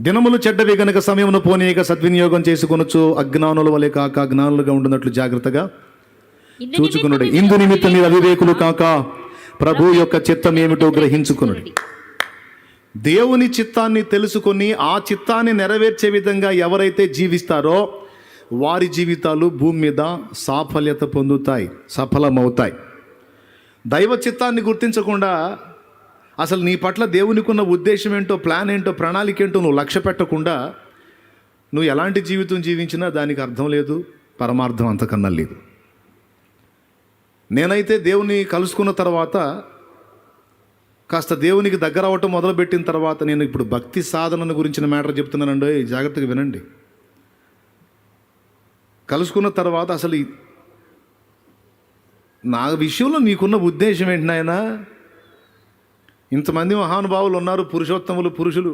దినములు చెడ్డవి గనుక సమయమును పోనీయక సద్వినియోగం చేసుకొనొచ్చు అజ్ఞానుల వలె కాక జ్ఞానులుగా ఉండునట్లు జాగ్రత్తగా చూచుకునుడి. ఇందు నిమిత్తం మీరు అవివేకులు కాక ప్రభు యొక్క చిత్తం ఏమిటో గ్రహించుకునుడి. దేవుని చిత్తాన్ని తెలుసుకొని ఆ చిత్తాన్ని నెరవేర్చే విధంగా ఎవరైతే జీవిస్తారో వారి జీవితాలు భూమి మీద సాఫల్యత పొందుతాయి, సఫలమవుతాయి. దైవ చిత్తాన్ని గుర్తించకుండా అసలు నీ పట్ల దేవునికి ఉన్న ఉద్దేశం ఏంటో, ప్లాన్ ఏంటో, ప్రణాళిక ఏంటో నువ్వు లక్ష్య పెట్టకుండా నువ్వు ఎలాంటి జీవితం జీవించినా దానికి అర్థం లేదు, పరమార్థం అంతకన్నా లేదు. నేనైతే దేవుని కలుసుకున్న తర్వాత, కాస్త దేవునికి దగ్గర అవ్వటం మొదలుపెట్టిన తర్వాత, నేను ఇప్పుడు భక్తి సాధనను గురించిన మ్యాటర్ చెప్తున్నానండి, జాగ్రత్తగా వినండి. కలుసుకున్న తర్వాత అసలు నా విషయంలో నీకున్న ఉద్దేశం ఏంటి నాయనా? ఇంతమంది మహానుభావులు ఉన్నారు, పురుషోత్తములు, పురుషులు.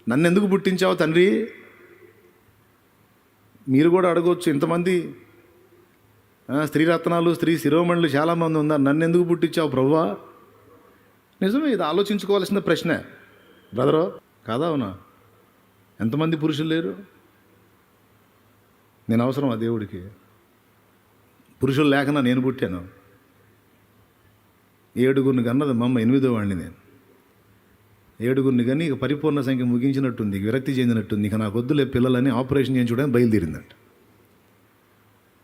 నన్ను ఎందుకు పుట్టించావు తండ్రి? మీరు కూడా అడగవచ్చు. ఇంతమంది స్త్రీరత్నాలు, స్త్రీ శిరోమణులు చాలామంది ఉన్నారు, నన్ను ఎందుకు పుట్టించావు ప్రభువా? నిజమే, ఇది ఆలోచించుకోవాల్సిన ప్రశ్నే బ్రదరో, కాదా? అవునా? ఎంతమంది పురుషులు లేరు? నేను అవసరమా దేవుడికి? పురుషులు లేకనా నేను పుట్టాను? 7గురిని కన్నది మా అమ్మ, 8వ వాడిని నేను. 7గురిని కానీ ఇక పరిపూర్ణ సంఖ్య ముగించినట్టుంది, విరక్తి చెందినట్టుంది. ఇక నాకు వద్దులే పిల్లలని ఆపరేషన్ చేయించడానికి బయలుదేరిందంట.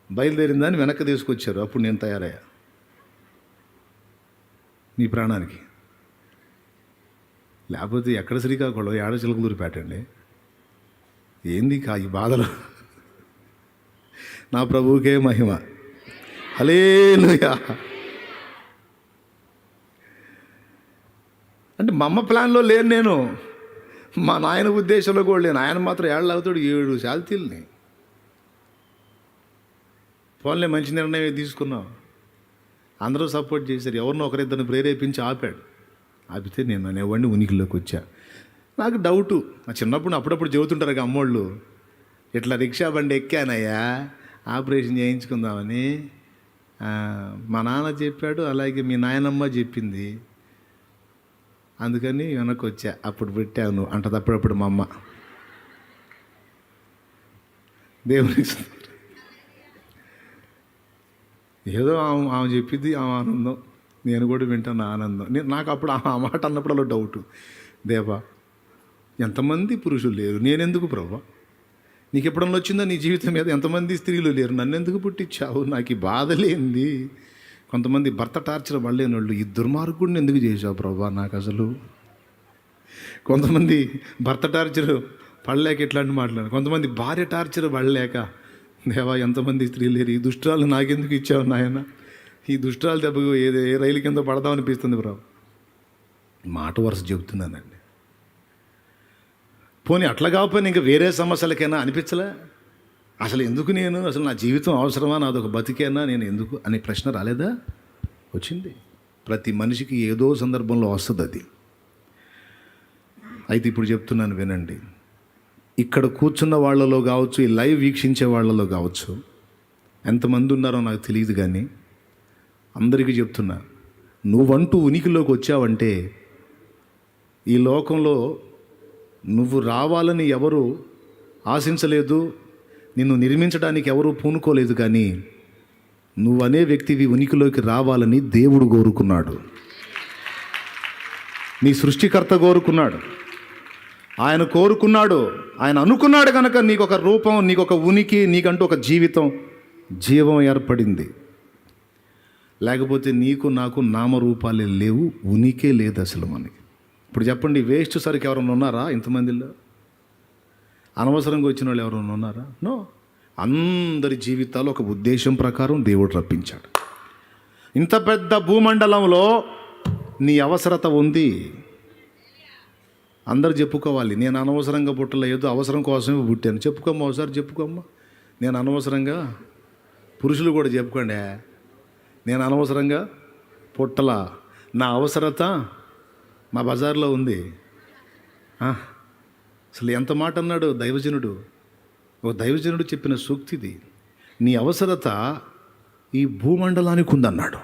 బయలుదేరిందని వెనక్కి తీసుకొచ్చారు. అప్పుడు నేను తయారయ్యా నీ ప్రాణానికి. లేకపోతే ఎక్కడ శ్రీకాకుళం, ఏడచిలకలూరిపేటండి. ఏంది ఈ బాధలు? నా ప్రభువుకే మహిమ. హల్లెలూయా. అంటే మా అమ్మ ప్లాన్లో లేను నేను, మా నాయన ఉద్దేశంలో కూడా లేను. ఆయన మాత్రం ఏళ్ళు అవుతాడు 7 శాల్తీల్ని. ఫోన్లే, మంచి నిర్ణయం తీసుకున్నావు. అందరూ సపోర్ట్ చేశారు. ఎవరినో ఒకరిద్దరిని ప్రేరేపించి ఆపితే నేను అనేవాడిని ఉనికిలోకి వచ్చా. నాకు డౌటు, నా చిన్నప్పుడు అప్పుడప్పుడు చెబుతుంటారు కదా అమ్మోళ్ళు, ఇట్లా రిక్షా బండి ఎక్కానయ్యా ఆపరేషన్ చేయించుకుందామని. మా నాన్న చెప్పాడు, అలాగే మీ నాయనమ్మ చెప్పింది, అందుకని వెనక్కి వచ్చా. అప్పుడు పెట్టాను అంటది అప్పుడప్పుడు మా అమ్మ. దేవునికి ఏదో ఆమె చెప్పింది, ఆమె ఆనందం, నేను కూడా వింటాను ఆనందం. నాకు అప్పుడు ఆ మాట అన్నప్పుడు అలా డౌటు, దేవా ఎంతమంది పురుషులు లేరు, నేనెందుకు ప్రభా? నీకు ఎప్పుడన్నా వచ్చిందో నీ జీవితం మీద ఎంతమంది స్త్రీలు లేరు, నన్ను ఎందుకు పుట్టించావు? నాకు ఈ బాధ లేనిది. కొంతమంది భర్త టార్చర్ పడలేని వాళ్ళు, ఈ దుర్మార్గుడిని ఎందుకు చేసావు ప్రభా నాకు అసలు? కొంతమంది భర్త టార్చర్ పడలేక ఇట్లాంటి మాట్లాడారు. కొంతమంది భార్య టార్చర్ పడలేక, దేవా ఎంతమంది స్త్రీలు లేరు, ఈ దుష్టాలు నాకెందుకు ఇచ్చావు నాయన? ఈ దుష్టాలు దెబ్బకు ఏ రైలు కింద పడదామనిపిస్తుంది బ్రో. మాట వరుస చెబుతున్నానండి. పోనీ అట్లా కాకపోయినా ఇంకా వేరే సమస్యలకైనా అనిపించలే? అసలు ఎందుకు నేను, అసలు నా జీవితం అవసరమా, నాదొక బతికేనా, నేను ఎందుకు అనే ప్రశ్న రాలేదా? వచ్చింది. ప్రతి మనిషికి ఏదో సందర్భంలో వస్తుంది అది. అయితే ఇప్పుడు చెప్తున్నాను వినండి. ఇక్కడ కూర్చున్న వాళ్ళలో కావచ్చు, ఈ లైవ్ వీక్షించే వాళ్ళలో కావచ్చు, ఎంతమంది ఉన్నారో నాకు తెలియదు, కానీ అందరికీ చెప్తున్నా, నువ్వంటూ ఉనికిలోకి వచ్చావంటే ఈ లోకంలో నువ్వు రావాలని ఎవరు ఆశించలేదు, నిన్ను నిర్మించడానికి ఎవరూ పూనుకోలేదు, కానీ నువ్వనే వ్యక్తివి ఉనికిలోకి రావాలని దేవుడు కోరుకున్నాడు. నీ సృష్టికర్త కోరుకున్నాడు, ఆయన కోరుకున్నాడు, ఆయన అనుకున్నాడు కనుక నీకు ఒక రూపం, నీకు ఒక ఉనికి, నీకంటూ ఒక జీవం ఏర్పడింది. లేకపోతే నీకు నాకు నామరూపాలే లేవు, ఉనికే లేదు అసలు మనకి. ఇప్పుడు చెప్పండి, వేస్ట్ సరికి ఎవరైనా ఉన్నారా ఇంతమందిలో? అనవసరంగా వచ్చిన వాళ్ళు ఎవరైనా ఉన్నారా? నో. అందరి జీవితాలు ఒక ఉద్దేశం ప్రకారం దేవుడు రప్పించాడు. ఇంత పెద్ద భూమండలంలో నీ అవసరత ఉంది. అందరు చెప్పుకోవాలి, నేను అనవసరంగా పుట్టలేదు, అవసరం కోసమే పుట్టాను. చెప్పుకోమ్మా, ఒకసారి చెప్పుకోమ్మా, నేను అనవసరంగా. పురుషులు కూడా చెప్పుకోండి, నేను అనవసరంగా పుట్టలా, నా అవసరత మా బజార్లో ఉంది. అసలు ఎంత మాట అన్నాడు దైవజనుడు. ఒక దైవజనుడు చెప్పిన సూక్తిది. నీ అవసరత ఈ భూమండలానికి ఉందన్నాడు.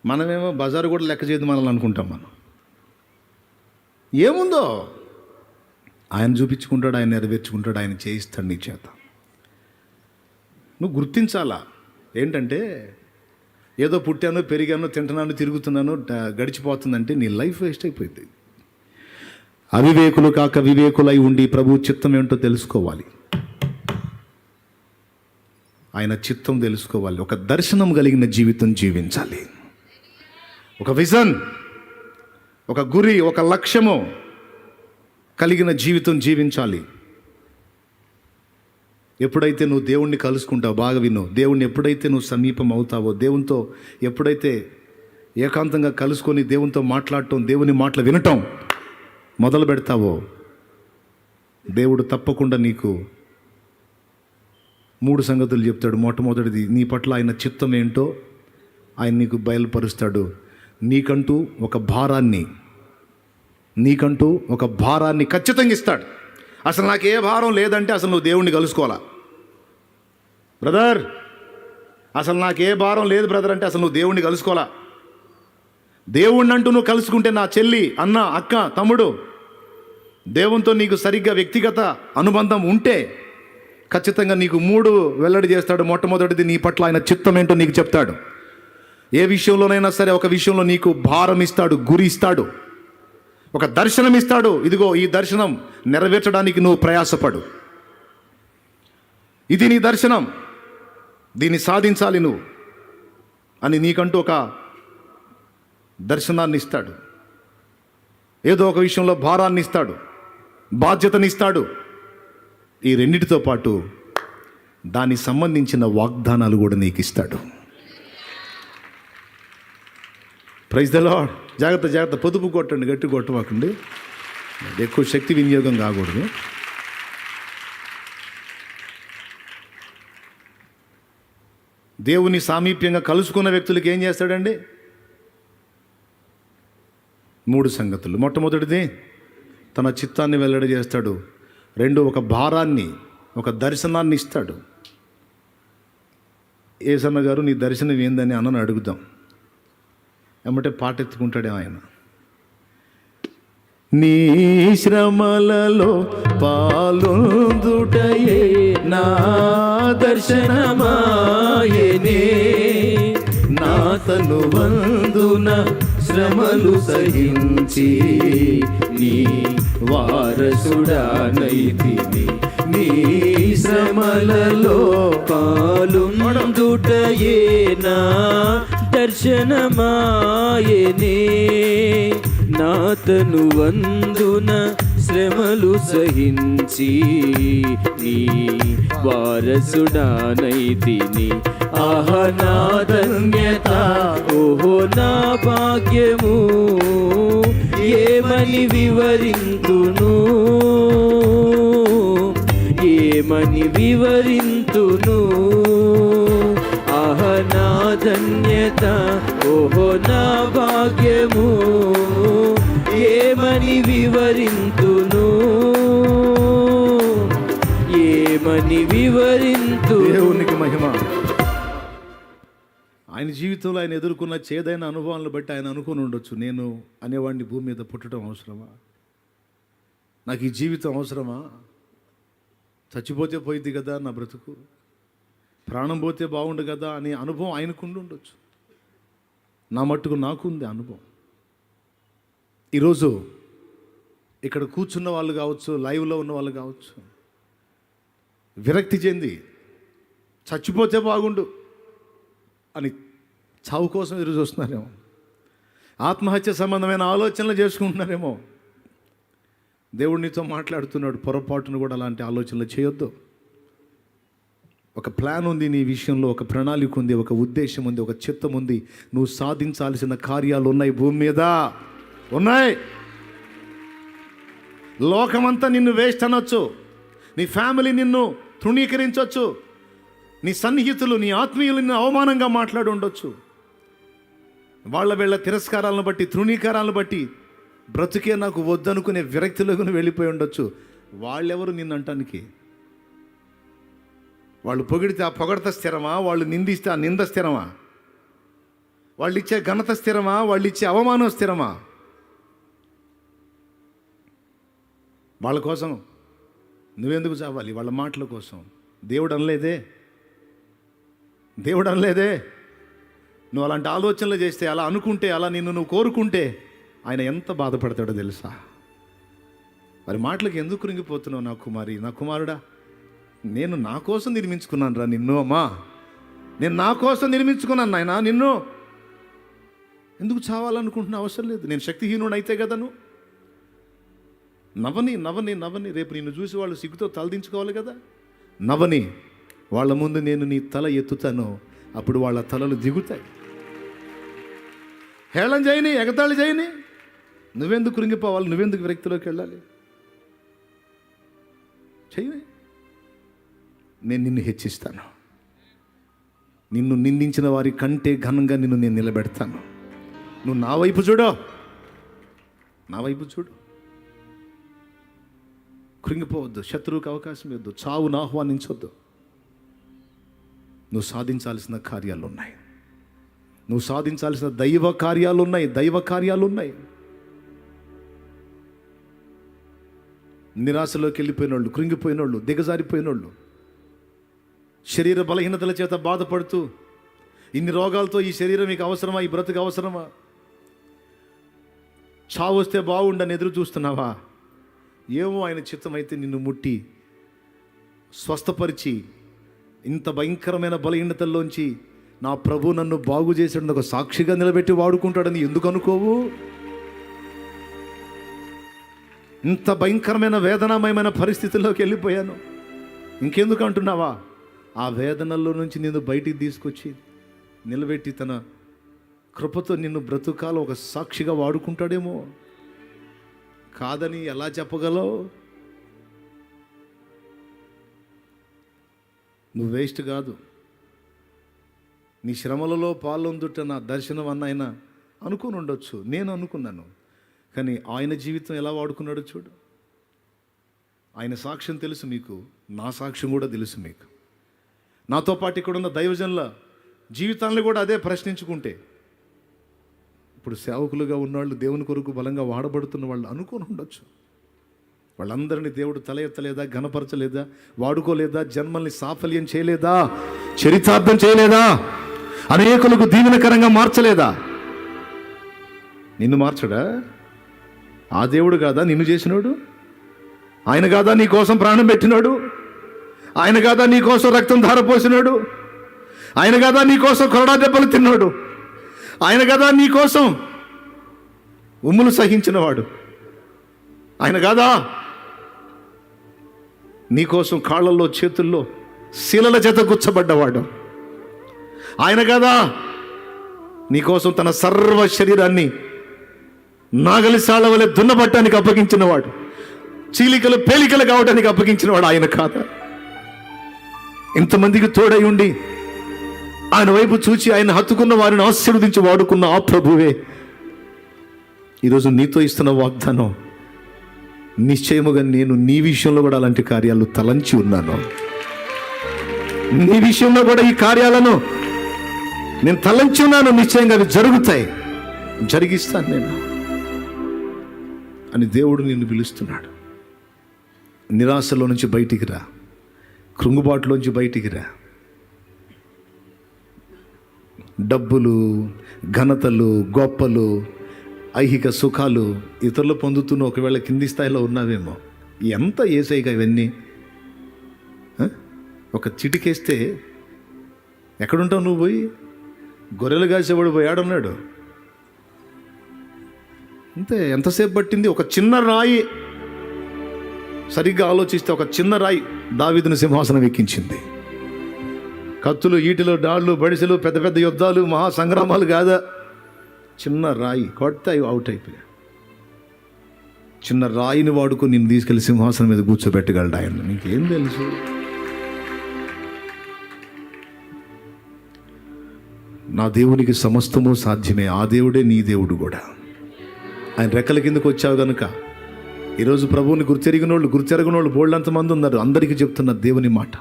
మనమేమో బజారు కూడా లెక్క చేయదు మనల్ని అనుకుంటాం. మనం ఏముందో ఆయన చూపించుకుంటాడు, ఆయన నెరవేర్చుకుంటాడు, ఆయన చేయిస్తాడు నీ చేత. నువ్వు గుర్తించాలా ఏంటంటే ఏదో పుట్టాను, పెరిగాను, తింటున్నాను, తిరుగుతున్నాను, గడిచిపోతుందంటే నీ లైఫ్ వేస్ట్ అయిపోయింది. అవివేకులు కాక వివేకులై ఉండి ప్రభు చిత్తం ఏంటో తెలుసుకోవాలి. ఆయన చిత్తం తెలుసుకోవాలి. ఒక దర్శనం కలిగిన జీవితం జీవించాలి. ఒక విజన్, ఒక గురి, ఒక లక్ష్యము కలిగిన జీవితం జీవించాలి. ఎప్పుడైతే నువ్వు దేవుణ్ణి కలుసుకుంటావు, బాగా విను, దేవుణ్ణి ఎప్పుడైతే నువ్వు సమీపం అవుతావో, దేవునితో ఎప్పుడైతే ఏకాంతంగా కలుసుకొని దేవునితో మాట్లాడటం, దేవుని మాటలు వినటం మొదలు పెడతావో, దేవుడు తప్పకుండా నీకు 3 సంగతులు చెప్తాడు. మొట్టమొదటిది, నీ పట్ల ఆయన చిత్తం ఏంటో ఆయన నీకు బయలుపరుస్తాడు. నీకంటూ ఒక భారాన్ని ఖచ్చితంగా ఇస్తాడు. అసలు నాకు ఏ భారం లేదంటే అసలు నువ్వు దేవుణ్ణి కలుసుకోవాలా. బ్రదర్, అసలు నాకు ఏ భారం లేదు బ్రదర్ అంటే అసలు నువ్వు దేవుణ్ణి కలుసుకోవాలా. దేవుణ్ణి అంటూ నువ్వు కలుసుకుంటే, నా చెల్లి, అన్న, అక్క, తమ్ముడు, దేవునితో నీకు సరిగ్గా వ్యక్తిగత అనుబంధం ఉంటే ఖచ్చితంగా నీకు 3 వెల్లడి చేస్తాడు. మొట్టమొదటిది, నీ పట్ల ఆయన చిత్తం ఏంటో నీకు చెప్తాడు. ఏ విషయంలోనైనా సరే ఒక విషయంలో నీకు భారం ఇస్తాడు, గురి ఇస్తాడు, ఒక దర్శనం ఇస్తాడు. ఇదిగో ఈ దర్శనం నెరవేర్చడానికి నువ్వు ప్రయాసపడు. ఇది నీ దర్శనం, దీన్ని సాధించాలి నువ్వు అని నీకంటూ ఒక దర్శనాన్ని ఇస్తాడు. ఏదో ఒక విషయంలో భారాన్ని ఇస్తాడు, బాధ్యతనిస్తాడు. ఈ రెండిటితో పాటు దానికి సంబంధించిన వాగ్దానాలు కూడా నీకు ఇస్తాడు. Praise the lord. జాగ్రత్త, పొదుపు కొట్టండి, గట్టి కొట్టమాకండి, ఎక్కువ శక్తి వినియోగం కాకూడదు. దేవుని సామీప్యంగా కలుసుకున్న వ్యక్తులకి ఏం చేస్తాడండి? 3 సంగతులు. మొట్టమొదటిది, తన చిత్తాన్ని వెల్లడి చేస్తాడు. 2, ఒక భారాన్ని, ఒక దర్శనాన్ని ఇస్తాడు. ఏసన్న గారు, నీ దర్శనం ఏందని అన్నను అడుగుదాం. ఏమంటే పాట ఎత్తుకుంటాడే ఆయన. నీ శ్రమలలో పాలొందుటయే నా దర్శనమాయనే, నా తనువందున శ్రమలు సహించి నీ వారసుడానైతిని. నీ శ్రమలలో పాలొందుటయే నా దర్శనమాయనే, నా తనువందున శ్రమలు సహించి నీ వారసుడానైతిని. ఆహా నా ధన్యత, ఓహో నా భాగ్యము, ఏమని వివరింతును, ఏమని వివరింతును. ఆహా నా ధన్యత, ఓహో నా భాగ్యము, ఏమని వివరింతును, ఏమని వివరింతును. దేవునికి మహిమ. ఆయన జీవితంలో ఆయన ఎదుర్కొన్న చేదైన అనుభవాలను బట్టి ఆయన అనుకుని ఉండొచ్చు, నేను అనేవాడిని భూమి మీద పుట్టడం అవసరమా, నాకు ఈ జీవితం అవసరమా, చచ్చిపోతే పోయింది కదా నా బ్రతుకు, ప్రాణం పోతే బాగుండు కదా అనే అనుభవం ఆయనకు ఉండొచ్చు. నా మట్టుకు నాకుంది అనుభవం. ఈరోజు ఇక్కడ కూర్చున్న వాళ్ళు కావచ్చు, లైవ్లో ఉన్న వాళ్ళు కావచ్చు, విరక్తి చెంది చచ్చిపోతే బాగుండు అని చావు కోసం ఎదురు చూస్తున్నారేమో, ఆత్మహత్య సంబంధమైన ఆలోచనలు చేసుకుంటున్నారేమో. దేవుడు నీతో మాట్లాడుతున్నాడు, పొరపాటును కూడా అలాంటి ఆలోచనలు చేయొద్దు. ఒక ప్లాన్ ఉంది నీ విషయంలో, ఒక ప్రణాళిక ఉంది, ఒక ఉద్దేశం ఉంది, ఒక చిత్తం ఉంది. నువ్వు సాధించాల్సిన కార్యాలు ఉన్నాయి, భూమి మీద ఉన్నాయి. లోకమంతా నిన్ను వేస్ట్ అనొచ్చు, నీ ఫ్యామిలీ నిన్ను తృణీకరించవచ్చు, నీ సన్నిహితులు, నీ ఆత్మీయులు నిన్ను అవమానంగా మాట్లాడి ఉండొచ్చు. వీళ్ళ తిరస్కారాలను బట్టి, తృణీకారాలను బట్టి బ్రతుకే నాకు వద్దనుకునే విరక్తిలోకి వెళ్ళిపోయి ఉండొచ్చు. వాళ్ళెవరు నిన్ను అంటానికి? వాళ్ళు పొగిడితే ఆ పొగడత స్థిరమా, వాళ్ళు నిందిస్తే ఆ నింద స్థిరమా, వాళ్ళు ఇచ్చే ఘనత స్థిరమా, వాళ్ళు ఇచ్చే అవమానం స్థిరమా? వాళ్ళ కోసం నువ్వెందుకు చావాలి? వాళ్ళ మాటల కోసం. దేవుడు అనలేదే నువ్వు అలాంటి ఆలోచనలు చేస్తే, అలా అనుకుంటే, అలా నువ్వు కోరుకుంటే ఆయన ఎంత బాధపడతాడో తెలుసా? మరి మాటలకు ఎందుకు కృంగిపోతున్నావు నా కుమారి, నా కుమారుడా? నేను నా కోసం నిర్మించుకున్నాను రా నిన్ను. అమ్మా, నేను నా కోసం నిర్మించుకున్నాను నాయన నిన్ను. ఎందుకు చావాలనుకుంటున్నా? అవసరం లేదు. నేను శక్తిహీనుడు అయితే కదా. నువ్వు నవ్వని రేపు నిన్ను చూసి వాళ్ళు సిగ్గుతో తలదించుకోవాలి కదా. నవ్వని, వాళ్ళ ముందు నేను నీ తల ఎత్తుతాను, అప్పుడు వాళ్ళ తలలు దిగుతాయి. హేళన చేయని, ఎగతాళి చేయని. నువ్వెందుకు కృంగిపోవాలి? నువ్వెందుకు వ్యక్తిలోకి వెళ్ళాలి? చేయని. నేను నిన్ను హెచ్చిస్తాను. నిన్ను నిందించిన వారి కంటే ఘనంగా నిన్ను నేను నిలబెడతాను. నువ్వు నా వైపు చూడు. కృంగిపోవద్దు. శత్రువుకి అవకాశం ఇవ్వద్దు. చావును ఆహ్వానించొద్దు. నువ్వు సాధించాల్సిన కార్యాలు ఉన్నాయి. నువ్వు సాధించాల్సిన దైవ కార్యాలు ఉన్నాయి. నిరాశలోకి వెళ్ళిపోయినోళ్ళు, కృంగిపోయినోళ్ళు, దిగజారిపోయినోళ్ళు, శరీర బలహీనతల చేత బాధపడుతూ, ఇన్ని రోగాలతో ఈ శరీరం మీకు అవసరమా? ఈ బ్రతుకు అవసరమా? చావు వస్తే బాగుండని ఎదురు చూస్తున్నావా? ఏమో ఆయన చిత్తమైతే నిన్ను ముట్టి స్వస్థపరిచి ఇంత భయంకరమైన బలహీనతల్లోంచి నా ప్రభు నన్ను బాగు చేసాడని ఒక సాక్షిగా నిలబెట్టి వాడుకుంటాడని ఎందుకు అనుకోవు? ఇంత భయంకరమైన వేదనామయమైన పరిస్థితుల్లోకి వెళ్ళిపోయాను, ఇంకెందుకు అంటున్నావా? ఆ వేదనల్లో నుంచి నిన్ను బయటికి తీసుకొచ్చి నిలబెట్టి తన కృపతో నిన్ను బ్రతుకాలు ఒక సాక్షిగా వాడుకుంటాడేమో. కాదని ఎలా చెప్పగలవు? నువ్వు వేస్ట్ కాదు. నీ శ్రమలలో పాల్గొందుట నా దర్శనం అన్న ఆయన అనుకుని ఉండొచ్చు, నేను అనుకున్నాను. కానీ ఆయన జీవితం ఎలా వాడుకున్నాడో చూడు. ఆయన సాక్ష్యం తెలుసు మీకు, నా సాక్ష్యం కూడా తెలుసు మీకు. నాతో పాటు ఇక్కడ ఉన్న దైవజనుల జీవితాలను కూడా అదే ప్రశ్నించుకుంటే, ఇప్పుడు సేవకులుగా ఉన్నవాళ్ళు, దేవుని కొరకు బలంగా వాడబడుతున్న వాళ్ళు అనుకుని ఉండొచ్చు. వాళ్ళందరినీ దేవుడు తల ఎత్తలేదా? ఘనపరచలేదా? వాడుకోలేదా? జన్మల్ని సాఫల్యం చేయలేదా? చరితార్థం చేయలేదా? అనేకులకు దీవెనకరంగా మార్చలేదా? నిన్ను మార్చడా? ఆ దేవుడు కాదా నిన్ను చేసినోడు? ఆయన కాదా నీ కోసం ప్రాణం పెట్టినాడు? ఆయన కాదా నీ కోసం రక్తం ధారపోసినాడు? ఆయన కాదా నీ కోసం కొరడా దెబ్బలు తిన్నాడు? ఆయన కదా నీ కోసం ఉమ్ములు సహించినవాడు? ఆయన కాదా నీ కోసం కాళ్ళల్లో చేతుల్లో శీలల చేత గుచ్చబడ్డవాడు? ఆయన కదా నీకోసం తన సర్వ శరీరాన్ని నాగలిసాల వలె దున్నబట్టానికి అప్పగించినవాడు, చీలికలు పేలికలు కావడానికి అప్పగించినవాడు? ఆయన కాదా? ఇంతమందికి తోడై ఉండి ఆయన వైపు చూచి ఆయన హత్తుకున్న వారిని ఆశీర్వదించి వాడుకున్న ఆ ప్రభువే ఈరోజు నీతో ఇస్తున్న వాగ్దానం, నిశ్చయముగా నేను నీ విషయంలో కూడా అలాంటి కార్యాలు తలంచి ఉన్నాను. నీ విషయంలో కూడా ఈ కార్యాలను నేను తలంచి ఉన్నాను. నిశ్చయంగా అవి జరుగుతాయి, జరిగిస్తాను నేను అని దేవుడు నిన్ను పిలుస్తున్నాడు. నిరాశలో నుంచి బయటికి రా, కృంగుబాటులోంచి బయటికి రా. డబ్బులు, ఘనతలు, గొప్పలు, ఐహిక సుఖాలు ఇతరులు పొందుతున్న ఒకవేళ కింది స్థాయిలో ఉన్నావేమో. ఎంత ఏసైగా ఇవన్నీ? ఒక చిటికేస్తే ఎక్కడుంటావు నువ్వు? పోయి గొర్రెలు కాసేవాడు పోయాడున్నాడు అంతే. ఎంతసేపు పట్టింది? ఒక చిన్న రాయి, సరిగ్గా ఆలోచిస్తే ఒక చిన్న రాయి దావీదును సింహాసనం ఎక్కించింది. కత్తులు, ఈటెలు, డాళ్ళు, బడిసెలు, పెద్ద పెద్ద యుద్ధాలు, మహా సంగ్రామాలు కాదా. చిన్న రాయి కొడితే అవుట్ అయిపోయా. చిన్న రాయిని వాడుకొని నేను తీసుకెళ్లి సింహాసనం మీద కూర్చోబెట్టగలడు ఆయన. నీకేం తెలుసు? నా దేవునికి సమస్తము సాధ్యమే. ఆ దేవుడే నీ దేవుడు కూడా. ఆయన రెక్కల కిందకు వచ్చావు కనుక ఈరోజు ప్రభువుని గుర్తెరిగినోళ్ళు, గుర్తెరగనోళ్ళు బోళ్ళంతమంది ఉన్నారు. అందరికీ చెప్తున్న దేవుని మాట,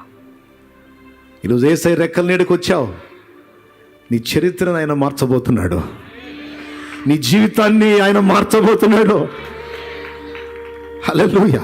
ఈరోజు యేసయ్య రెక్కల నీడకు వచ్చావు. నీ చరిత్రను ఆయన మార్చబోతున్నాడు, నీ జీవితాన్ని ఆయన మార్చబోతున్నాడు. హల్లెలూయా.